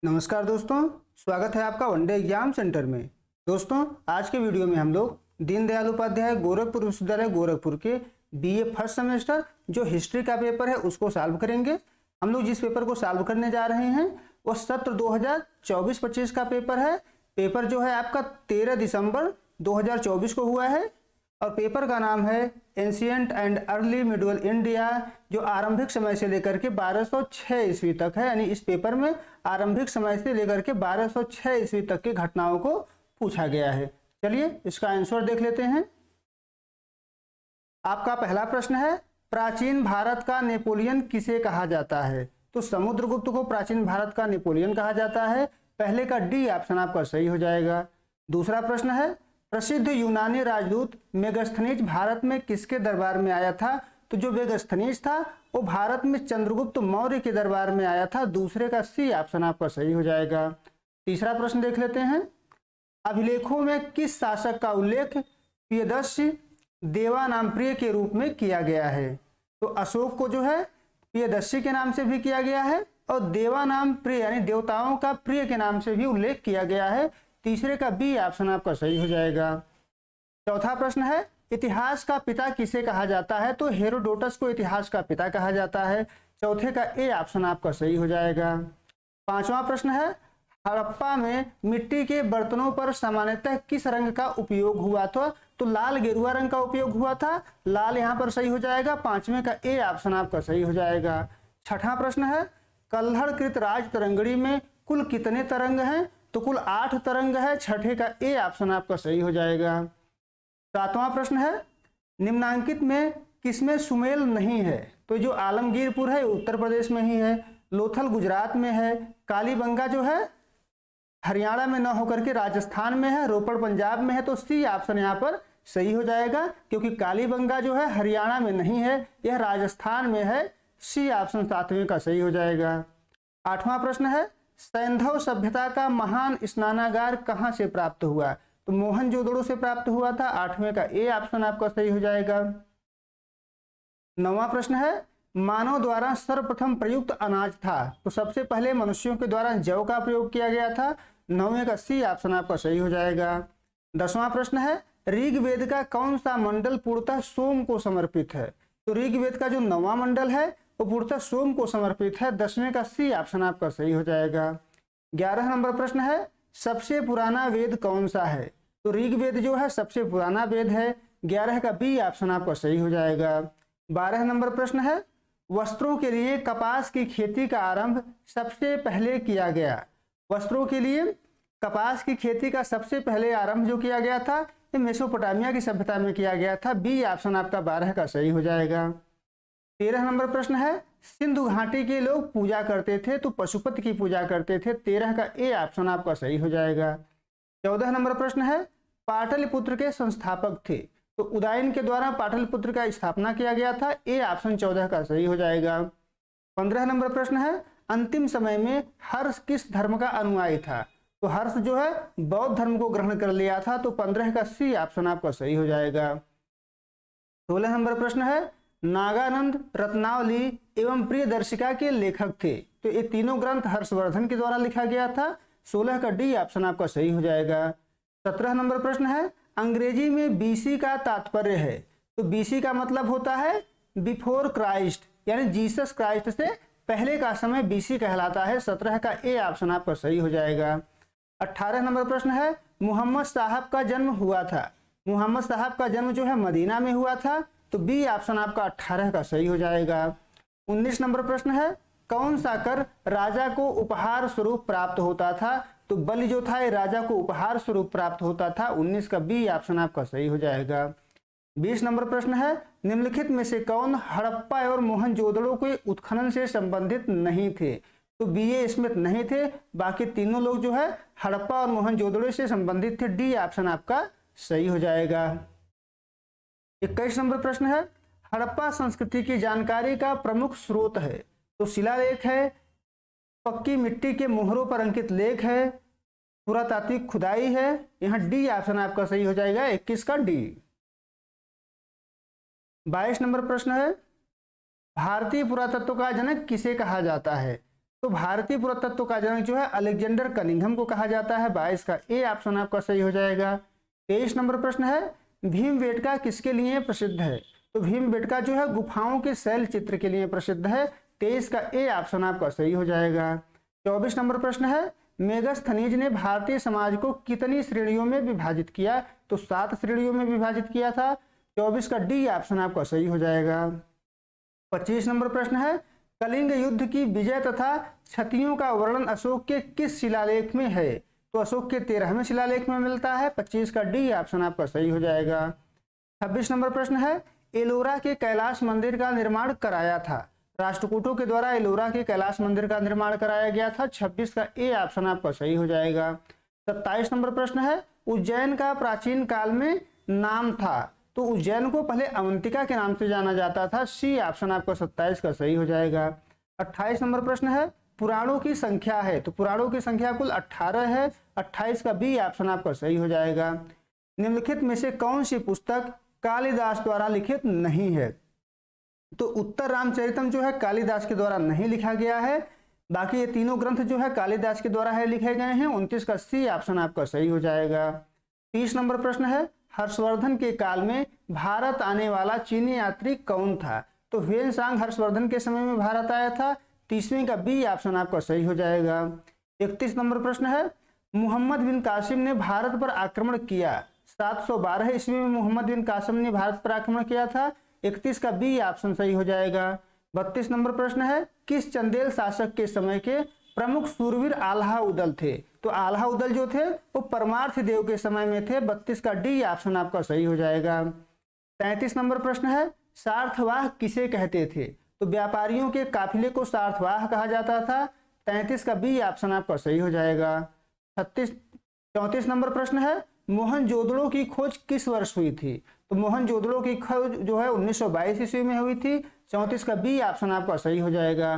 नमस्कार दोस्तों, स्वागत है आपका वनडे एग्जाम सेंटर में। दोस्तों, आज के वीडियो में हम लोग दीनदयाल उपाध्याय गोरखपुर विश्वविद्यालय गोरखपुर के बीए फर्स्ट सेमेस्टर जो हिस्ट्री का पेपर है उसको सॉल्व करेंगे। हम लोग जिस पेपर को सॉल्व करने जा रहे हैं वो सत्र 2024-25 का पेपर है। पेपर जो है आपका 13 दिसंबर 2024 को हुआ है और पेपर का नाम है ancient and early medieval India, जो आरंभिक समय से लेकर के 1206 ईस्वी तक है। यानी इस पेपर में आरंभिक समय से लेकर के 1206 ईस्वी तक की घटनाओं को पूछा गया है। चलिए इसका आंसर देख लेते हैं। आपका पहला प्रश्न है, प्राचीन भारत का नेपोलियन किसे कहा जाता है? तो समुद्रगुप्त को प्राचीन भारत का नेपोलियन कहा जाता है। पहले का डी ऑप्शन आपका सही हो जाएगा। दूसरा प्रश्न है, प्रसिद्ध यूनानी राजदूत मेगास्थनीज भारत में किसके दरबार में आया था? तो जो मेगास्थनीज था वो भारत में चंद्रगुप्त मौर्य के दरबार में आया था। दूसरे का सी ऑप्शन आपका सही हो जाएगा। तीसरा प्रश्न देख लेते हैं, अभिलेखों में किस शासक का उल्लेख प्रियदर्शी देवानामप्रिय के रूप में किया गया है? तो अशोक को जो है प्रियदर्शी के नाम से भी किया गया है और देवानामप्रिय यानी देवताओं का प्रिय के नाम से भी उल्लेख किया गया है। तीसरे का बी ऑप्शन आपका सही हो जाएगा। चौथा प्रश्न है, इतिहास का पिता किसे कहा जाता है? तो हेरोडोटस को इतिहास का पिता कहा जाता है। चौथे का ए ऑप्शन आपका सही हो जाएगा। पांचवा प्रश्न है, हड़प्पा में मिट्टी के बर्तनों पर सामान्यतः किस रंग का उपयोग हुआ था? तो लाल गेरुआ रंग का उपयोग हुआ था। लाल यहाँ पर सही हो जाएगा। पांचवें का ए ऑप्शन आपका सही हो जाएगा। छठा प्रश्न है, कल्हड़कृत राज तरंगड़ी में कुल कितने तरंग हैं? तो कुल 8 तरंग है। छठे का ए ऑप्शन आपका सही हो जाएगा। सातवां प्रश्न है, निम्नांकित में किसमें सुमेल नहीं है? तो जो आलमगीरपुर है उत्तर प्रदेश में ही है, लोथल गुजरात में है, कालीबंगा जो है हरियाणा में न होकर के राजस्थान में है, रोपड़ पंजाब में है। तो सी ऑप्शन यहाँ पर सही हो जाएगा क्योंकि कालीबंगा जो है हरियाणा में नहीं है, यह राजस्थान में है। सी ऑप्शन सातवें का सही हो जाएगा। आठवां प्रश्न है, सैंधव सभ्यता का महान स्नानागार कहां से प्राप्त हुआ? तो मोहनजोदड़ो से प्राप्त हुआ था। आठवें का ए ऑप्शन आपका सही हो जाएगा। नौवां प्रश्न है, मानव द्वारा सर्वप्रथम प्रयुक्त अनाज था? तो सबसे पहले मनुष्यों के द्वारा जौ का प्रयोग किया गया था। नौवें का सी ऑप्शन आपका सही हो जाएगा। 10वां प्रश्न है, ऋग्वेद का कौन सा मंडल पूर्णतः सोम को समर्पित है? तो ऋग्वेद का जो 9वां मंडल है वो पूर्णतः सोम को समर्पित है। 10वें का सी ऑप्शन आपका सही हो जाएगा। 11 नंबर प्रश्न है, सबसे पुराना वेद कौन सा है? तो ऋग्वेद जो है सबसे पुराना वेद है। 11 का बी ऑप्शन आपका सही हो जाएगा। 12 नंबर प्रश्न है, वस्त्रों के लिए कपास की खेती का आरंभ सबसे पहले किया गया? वस्त्रों के लिए कपास की खेती का सबसे पहले आरंभ जो किया गया था ये मेसोपोटामिया की सभ्यता में किया गया था। बी ऑप्शन आपका 12 का सही हो जाएगा। 13 नंबर प्रश्न है, सिंधु घाटी के लोग पूजा करते थे तो पशुपति की पूजा करते थे। 13 का ए ऑप्शन आपका सही हो जाएगा। 14 नंबर प्रश्न है, पाटलिपुत्र के संस्थापक थे? तो उदयन के द्वारा पाटलिपुत्र का स्थापना किया गया था। ए ऑप्शन 14 का सही हो जाएगा। 15 नंबर प्रश्न है, अंतिम समय में हर्ष किस धर्म का अनुयायी था? तो हर्ष जो है बौद्ध धर्म को ग्रहण कर लिया था। तो 15 का सी ऑप्शन आपका सही हो जाएगा। 16 नंबर प्रश्न है, नागानंद, रत्नावली एवं प्रियदर्शिका के लेखक थे? तो ये तीनों ग्रंथ हर्षवर्धन के द्वारा लिखा गया था। 16 का डी ऑप्शन आपका सही हो जाएगा। 17 नंबर प्रश्न है, अंग्रेजी में बीसी का तात्पर्य है? तो बीसी का मतलब होता है बिफोर क्राइस्ट, यानी जीसस क्राइस्ट से पहले का समय बीसी कहलाता है। 17 का ए ऑप्शन आपका सही हो जाएगा। 18 नंबर प्रश्न है, मोहम्मद साहब का जन्म हुआ था? मोहम्मद साहब का जन्म जो है मदीना में हुआ था। तो बी ऑप्शन आपका 18 का सही हो जाएगा। 19 नंबर प्रश्न है, कौन सा कर राजा को उपहार स्वरूप प्राप्त होता था? तो बलि जो था ये राजा को उपहार स्वरूप प्राप्त होता था। 19 का बी ऑप्शन आपका सही हो जाएगा। 20 नंबर प्रश्न है, निम्नलिखित में से कौन हड़प्पा और मोहनजोदड़ो के उत्खनन से संबंधित नहीं थे? तो बीए स्मिथ नहीं थे, बाकी तीनों लोग जो है हड़प्पा और मोहनजोदड़ो से संबंधित थे। डी ऑप्शन आपका सही हो जाएगा। 21 नंबर प्रश्न है, हड़प्पा संस्कृति की जानकारी का प्रमुख स्रोत है? तो शिलालेख है, पक्की मिट्टी के मोहरों पर अंकित लेख है, पुरातात्विक खुदाई है। यहाँ डी ऑप्शन आपका सही हो जाएगा। 21 का डी। 22 नंबर प्रश्न है, भारतीय पुरातत्व का जनक किसे कहा जाता है? तो भारतीय पुरातत्व का जनक जो है अलेक्जेंडर कनिंघम को कहा जाता है। 22 का ए ऑप्शन आपका सही हो जाएगा। 23 नंबर प्रश्न है भीमबेटका किसके लिए प्रसिद्ध है? तो भीमबेटका जो है गुफाओं के शैल चित्र के लिए प्रसिद्ध है। 23 का ए ऑप्शन आपका सही हो जाएगा। 24 नंबर प्रश्न है मेगस्थनीज ने भारतीय समाज को कितनी श्रेणियों में विभाजित किया? तो 7 श्रेणियों में विभाजित किया था। 24 का डी ऑप्शन आपका सही हो जाएगा। 25 नंबर प्रश्न है कलिंग युद्ध की विजय तथा क्षतियों का वर्णन अशोक के किस शिलालेख में है? तो अशोक के 13वें शिलालेख में मिलता है। 25 का डी ऑप्शन आपका सही हो जाएगा। 26 नंबर प्रश्न है एलोरा के कैलाश मंदिर का निर्माण कराया था? राष्ट्रकूटों के द्वारा एलोरा के कैलाश मंदिर का निर्माण कराया गया था। 26 का ए ऑप्शन आपका सही हो जाएगा। 27 नंबर प्रश्न है उज्जैन का प्राचीन काल में नाम था? तो उज्जैन को पहले अवंतिका के नाम से जाना जाता था। सी ऑप्शन आपका 27 का सही हो जाएगा। 28 नंबर प्रश्न है पुराणों की संख्या है? तो पुराणों की संख्या कुल 18 है। 28 का बी ऑप्शन आपका सही हो जाएगा। निम्नलिखित में से कौन सी पुस्तक कालिदास द्वारा लिखित नहीं है? तो उत्तर रामचरितम जो है कालिदास के द्वारा नहीं लिखा गया है। बाकी ये तीनों ग्रंथ जो है कालिदास के द्वारा है लिखे गए हैं। 29 का सी ऑप्शन आपका सही हो जाएगा। 30 नंबर प्रश्न है हर्षवर्धन के काल में भारत आने वाला चीनी यात्री कौन था? तो ह्वेनसांग हर्षवर्धन के समय में भारत आया था। 30वीं का बी ऑप्शन आपका सही हो जाएगा। 31 नंबर प्रश्न है मोहम्मद बिन कासिम ने भारत पर आक्रमण किया? 712 ईस्वी में मोहम्मद बिन कासिम ने भारत पर आक्रमण किया था। 31 का बी ऑप्शन सही हो जाएगा। 32 नंबर प्रश्न है किस चंदेल शासक के समय के प्रमुख सूरवीर आल्हा उदल थे? तो आल्हा उदल जो थे वो परमार्थ देव के समय में थे। 32 का डी ऑप्शन आपका सही हो जाएगा। 33 नंबर प्रश्न है सार्थवाह किसे कहते थे? तो व्यापारियों के काफिले को सार्थवाह कहा जाता था। 33 का बी ऑप्शन आपका सही हो जाएगा। 34 नंबर प्रश्न है मोहनजोदड़ो की खोज किस वर्ष हुई थी? तो मोहनजोदड़ो की खोज जो है 1922 ईस्वी में हुई थी। 34 का बी ऑप्शन आपका सही हो जाएगा।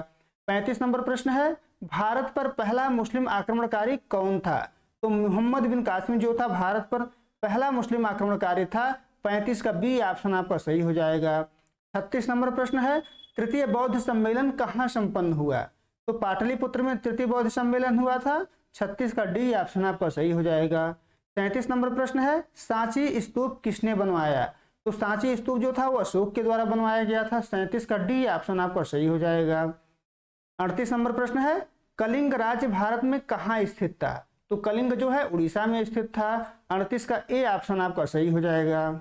35 नंबर प्रश्न है भारत पर पहला मुस्लिम आक्रमणकारी कौन था? तो मोहम्मद बिन कासिम जो था भारत पर पहला मुस्लिम आक्रमणकारी था। 35 का बी ऑप्शन आपका सही हो जाएगा। 36 नंबर प्रश्न है तृतीय बौद्ध सम्मेलन कहाँ संपन्न हुआ? तो पाटलिपुत्र में तृतीय बौद्ध सम्मेलन हुआ था। 36 का डी ऑप्शन आपका सही हो जाएगा। 37 नंबर प्रश्न है सांची स्तूप किसने बनवाया? तो सांची स्तूप जो था वो अशोक के द्वारा बनवाया गया था। 37 का डी ऑप्शन आपका सही हो जाएगा। 38 नंबर प्रश्न है कलिंग राज्य भारत में कहाँ स्थित था? तो कलिंग जो है उड़ीसा में स्थित था। 38 का ए ऑप्शन आपका सही हो जाएगा।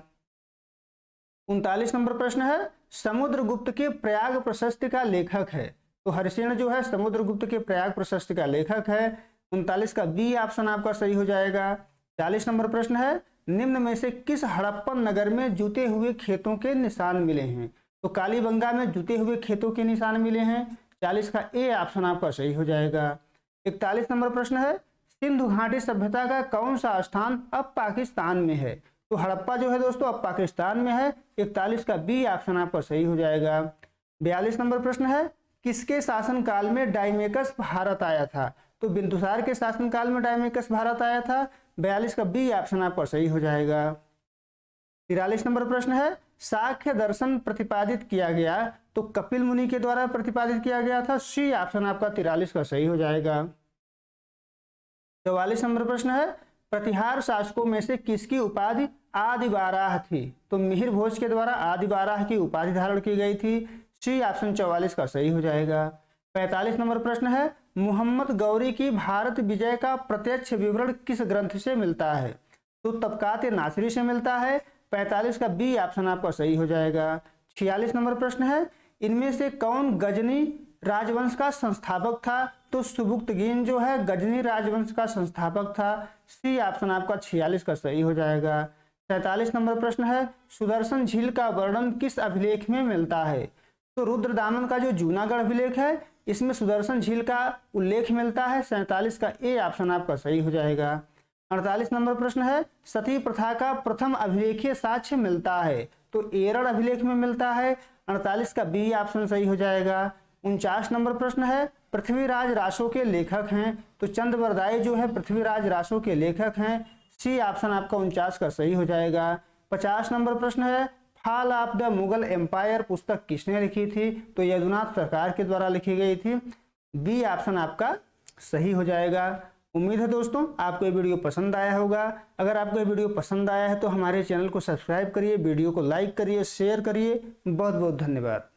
39 नंबर प्रश्न है समुद्रगुप्त के प्रयाग प्रशस्ति का लेखक है? तो हरिसेन जो है समुद्रगुप्त के प्रयाग प्रशस्ति का लेखक है। 39 का बी ऑप्शन आपका सही हो जाएगा। 40 नंबर प्रश्न है निम्न में से किस हड़प्पन नगर में जुते हुए खेतों के निशान मिले हैं? तो कालीबंगा में जुते हुए खेतों के निशान मिले हैं। 40 का ए ऑप्शन आपका सही हो जाएगा। 41 नंबर प्रश्न है सिंधु घाटी सभ्यता का कौन सा स्थान अब पाकिस्तान में है? तो हड़प्पा जो है दोस्तों अब पाकिस्तान में है। 41 का बी ऑप्शन आपका सही हो जाएगा। 42 नंबर प्रश्न है किसके शासनकाल में डायमेकस भारत आया था? तो बिंदुसार के शासनकाल में डायमेकस भारत आया था। 42 का बी ऑप्शन आपका सही हो जाएगा। 43 नंबर प्रश्न है साख्य दर्शन प्रतिपादित किया गया? तो कपिल मुनि के द्वारा प्रतिपादित किया गया था। सी ऑप्शन आपका 43 का सही हो जाएगा। 44 नंबर प्रश्न है प्रतिहार शासकों में से किसकी उपाधि आदिबाराह थी? तो मिहिर भोज के द्वारा आदिबाराह की उपाधि धारण की गई थी। सी ऑप्शन 44 का सही हो जाएगा। 45 नंबर प्रश्न है मोहम्मद गौरी की भारत विजय का प्रत्यक्ष विवरण किस ग्रंथ से मिलता है? तो तबकात नासिरी से मिलता है। 45 का बी ऑप्शन आपका सही हो जाएगा। 46 नंबर प्रश्न है इनमें से कौन गजनी राजवंश का संस्थापक था? तो सुबुक्तगीन जो है गजनी राजवंश का संस्थापक था। सी ऑप्शन आपका 46 का सही हो जाएगा। 47 नंबर प्रश्न है सुदर्शन झील का वर्णन किस अभिलेख में मिलता है? तो रुद्रदामन का जो जूनागढ़ अभिलेख है इसमें सुदर्शन झील का उल्लेख मिलता है। 47 का ए ऑप्शन आपका सही हो जाएगा। 48 नंबर प्रश्न है सती प्रथा का प्रथम अभिलेखीय साक्ष्य मिलता है? तो एरड़ अभिलेख में मिलता है। 48 का बी ऑप्शन सही हो जाएगा। 49 नंबर प्रश्न है पृथ्वीराज रासो के लेखक हैं? तो चंद्रवरदाई जो है पृथ्वीराज रासो के लेखक हैं। सी ऑप्शन आपका 49 का सही हो जाएगा। 50 नंबर प्रश्न है fall of the Mughal empire पुस्तक किसने लिखी थी? तो यदुनाथ सरकार के द्वारा लिखी गई थी। बी ऑप्शन आपका सही हो जाएगा। उम्मीद है दोस्तों आपको ये वीडियो पसंद आया होगा। अगर आपको ये वीडियो पसंद आया है तो हमारे चैनल को सब्सक्राइब करिए, वीडियो को लाइक करिए, शेयर करिए। बहुत बहुत धन्यवाद।